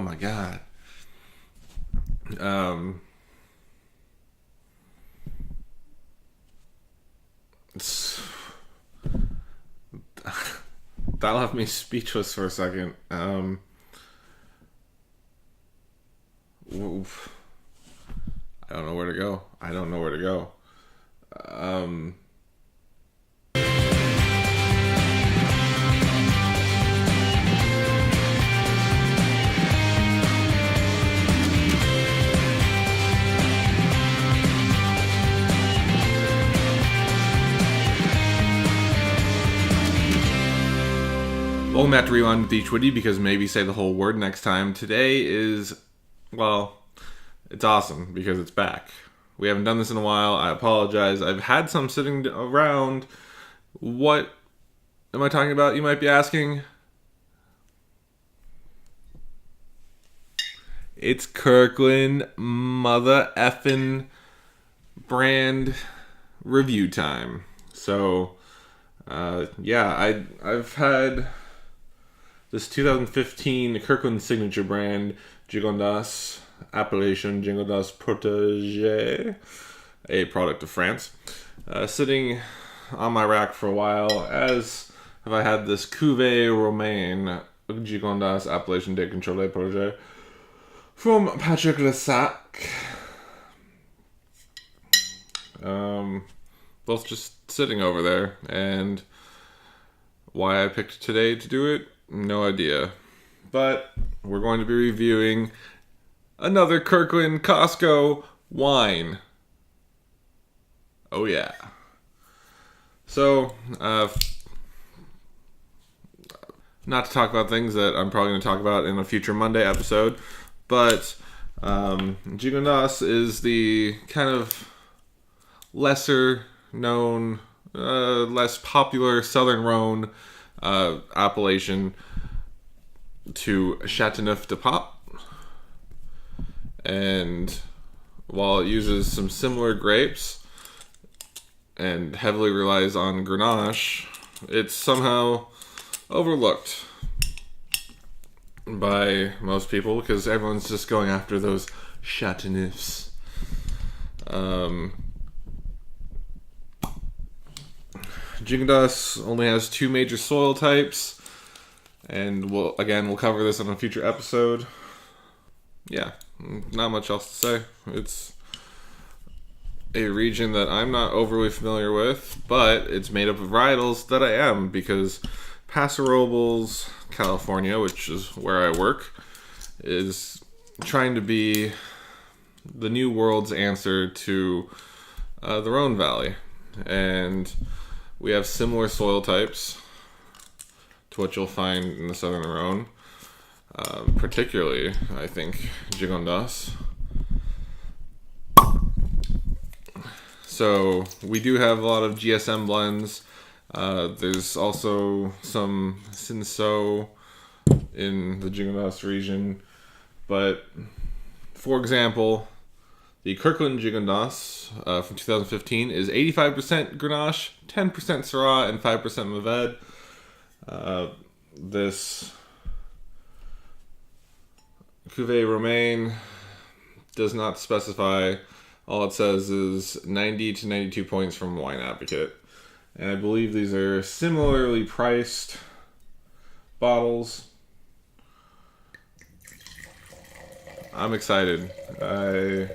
Oh my god. It's, that left me speechless for a second. Oof. I don't know where to go. Welcome back to Rewind with bschwitty, because maybe say the whole word next time. Today is, well, it's awesome because it's back. We haven't done this in a while. I apologize. I've had some sitting around. What am I talking about, you might be asking? It's Kirkland mother effing brand review time. So, I've had this 2015 Kirkland Signature brand Gigondas, appellation Gigondas Protégé, a product of France, sitting on my rack for a while, as have I had this Cuvée Romaine Gigondas, appellation de Contrôle Protégé, from Lesec. Both just sitting over there, and why I picked today to do it, no idea. But we're going to be reviewing another Kirkland Costco wine. Oh yeah. So, not to talk about things that I'm probably going to talk about in a future Monday episode, but Gigondas is the kind of lesser known, less popular Southern Rhone appellation to Châteauneuf-du-Pape, and while it uses some similar grapes and heavily relies on Grenache, it's somehow overlooked by most people because everyone's just going after those Châteauneufs. Gigondas only has two major soil types, and we'll cover this on a future episode. Yeah, not much else to say. It's a region that I'm not overly familiar with, but it's made up of varietals that I am, because Paso Robles, California, which is where I work, is trying to be the new world's answer to the Rhone Valley, and we have similar soil types to what you'll find in the Southern Rhone, particularly, I think, Gigondas. So we do have a lot of GSM blends. There's also some Cinsault in the Gigondas region. But, for example, the Kirkland Gigondas from 2015 is 85% Grenache, 10% Syrah, and 5% Mourvèdre. This Cuvée Romaine does not specify. All it says is 90 to 92 points from Wine Advocate. And I believe these are similarly priced bottles. I'm excited. I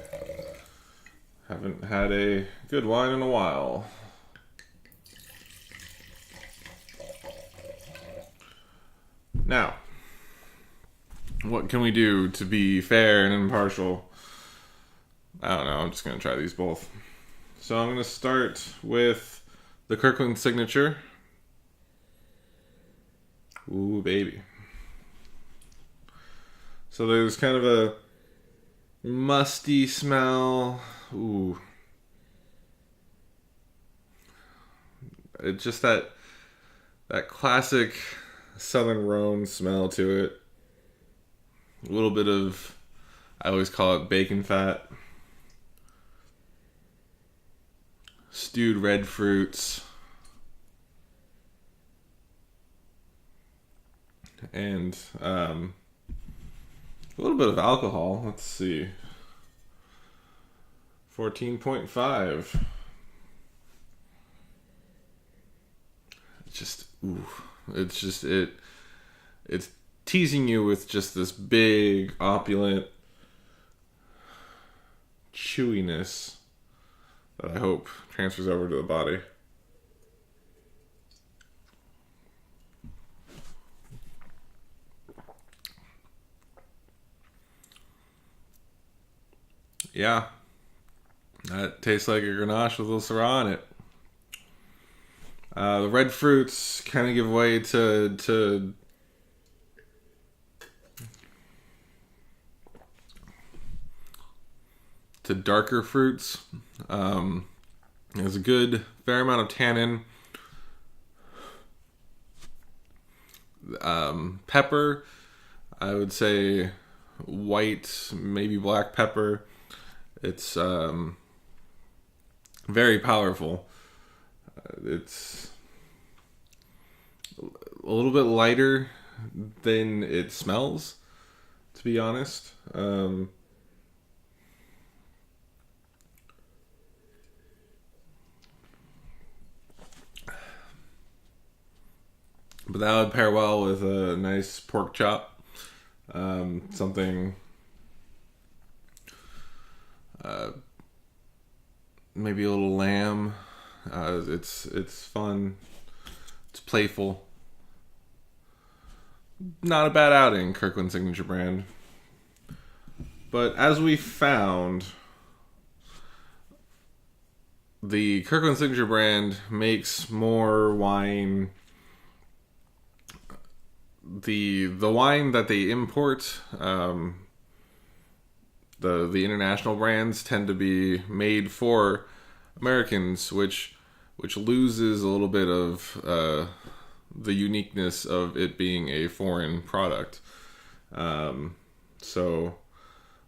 haven't had a good wine in a while. Now, what can we do to be fair and impartial? I don't know. I'm just going to try these both. So I'm going to start with the Kirkland Signature. Ooh, baby. So there's kind of a musty smell. Ooh. It's just that classic Southern Rhone smell to it. A little bit of, I always call it bacon fat. Stewed red fruits. And A little bit of alcohol. Let's see. 14.5. It's teasing you with just this big, opulent chewiness that I hope transfers over to the body. Yeah, that tastes like a Grenache with a little Syrah in it. The red fruits kind of give way to darker fruits. There's a good fair amount of tannin. Pepper, I would say white, maybe black pepper. It's very powerful. It's a little bit lighter than it smells, to be honest. But that would pair well with a nice pork chop. Something maybe a little lamb. It's fun. It's playful. Not a bad outing, Kirkland Signature brand. But as we found, the Kirkland Signature brand makes more wine. The wine that they import, the international brands tend to be made for Americans, which loses a little bit of the uniqueness of it being a foreign product. So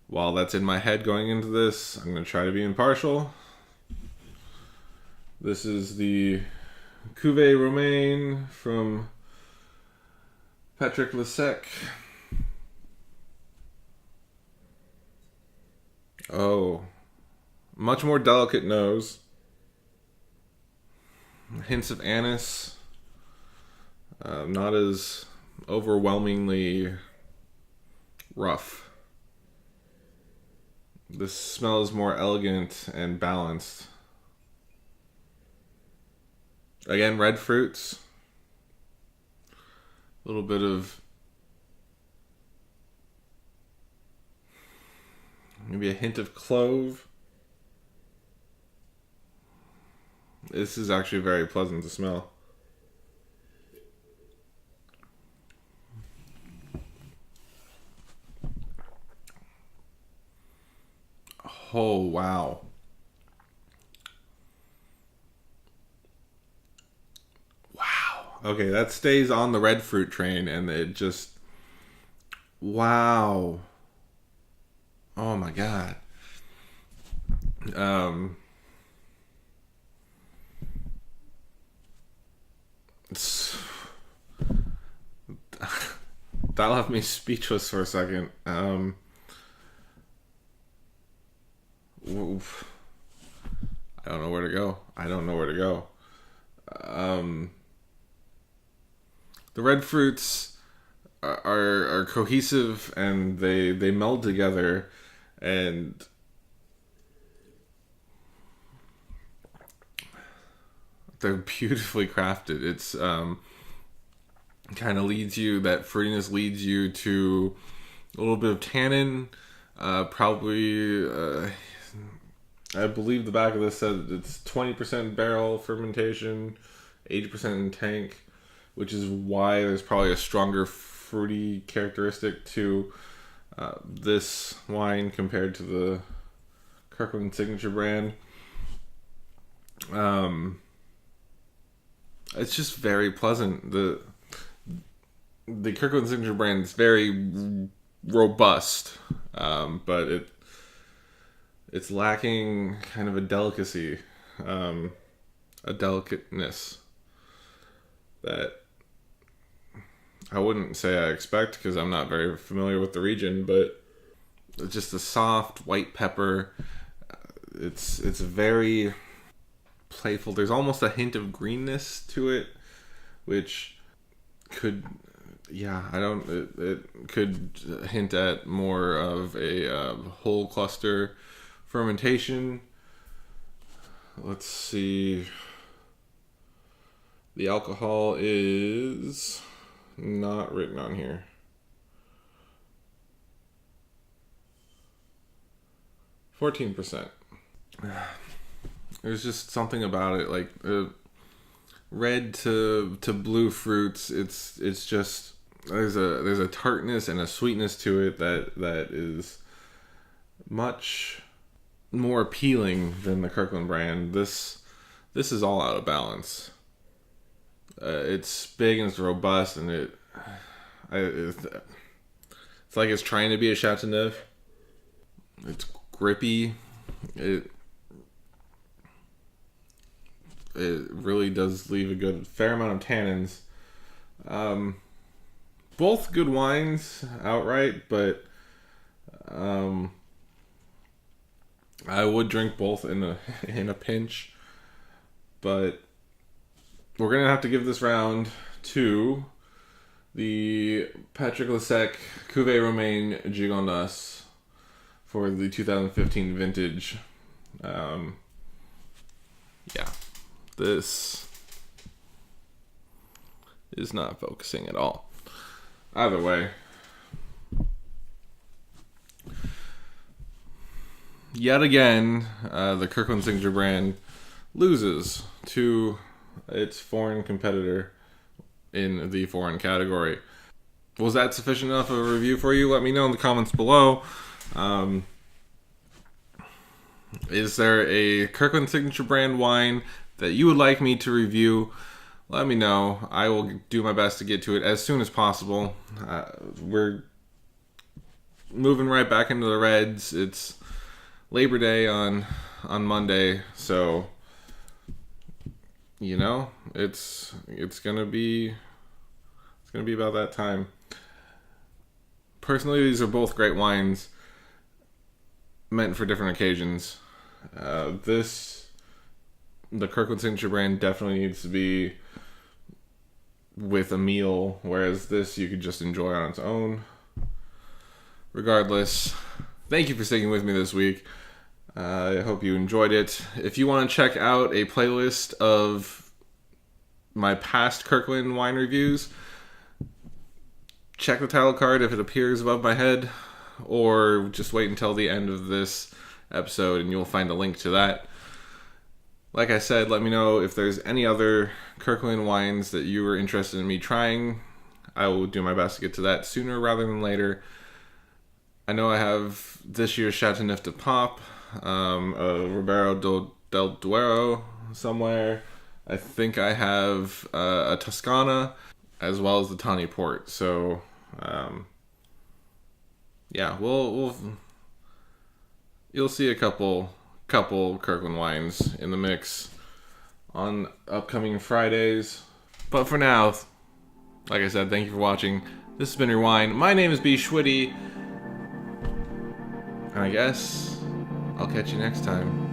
while that's in my head going into this, I'm going to try to be impartial. This is the Cuvée Romaine from Lesec. Oh, much more delicate nose. Hints of anise. Not as overwhelmingly rough. This smells more elegant and balanced. Again, red fruits. A little bit of maybe a hint of clove. This is actually very pleasant to smell. Oh, wow. Okay, that stays on the red fruit train, and it just... Wow. Oh my god. That left me speechless for a second. Oof. I don't know where to go. The red fruits are cohesive, and they meld together, and they're beautifully crafted. It's kind of that fruitiness leads you to a little bit of tannin, probably I believe the back of this said it's 20% barrel fermentation, 80% in tank, which is why there's probably a stronger fruity characteristic to this wine compared to the Kirkland Signature brand. It's just very pleasant. The Kirkland Signature brand is very robust, but it's lacking kind of a delicacy, a delicateness that I wouldn't say I expect because I'm not very familiar with the region, but just a soft white pepper. It's very playful. There's almost a hint of greenness to it, which could, it could hint at more of a whole cluster fermentation. Let's see. The alcohol is not written on here. 14%. There's just something about it, like red to blue fruits. It's just there's a tartness and a sweetness to it that is much more appealing than the Kirkland brand. This is all out of balance. It's big and it's robust, and it's like it's trying to be a Chateauneuf. It's grippy. It really does leave a good fair amount of tannins. Both good wines outright, but I would drink both in a pinch. But we're gonna have to give this round to the Patrick Lesec Cuvée Romaine Gigondas for the 2015 vintage. This is not focusing at all. Either way, yet again, the Kirkland Signature brand loses to its foreign competitor in the foreign category. Was that sufficient enough of a review for you? Let me know in the comments below. Is there a Kirkland Signature brand wine that you would like me to review? Let me know. I will do my best to get to it as soon as possible. We're moving right back into the reds. It's Labor Day on Monday, so it's gonna be about that time. Personally, these are both great wines meant for different occasions. The Kirkland Signature brand definitely needs to be with a meal, whereas this you could just enjoy on its own. Regardless, thank you for sticking with me this week. I hope you enjoyed it. If you want to check out a playlist of my past Kirkland wine reviews, check the title card if it appears above my head, or just wait until the end of this episode and you'll find a link to that. Like I said, let me know if there's any other Kirkland wines that you are interested in me trying. I will do my best to get to that sooner rather than later. I know I have this year's Chateauneuf de Pop, a Ribeiro del Duero somewhere. I think I have a Toscana, as well as the Tawny Port. So, you'll see a couple Kirkland wines in the mix on upcoming Fridays. But for now, like I said, thank you for watching. This has been your wine. My name is bschwitty, and I guess I'll catch you next time.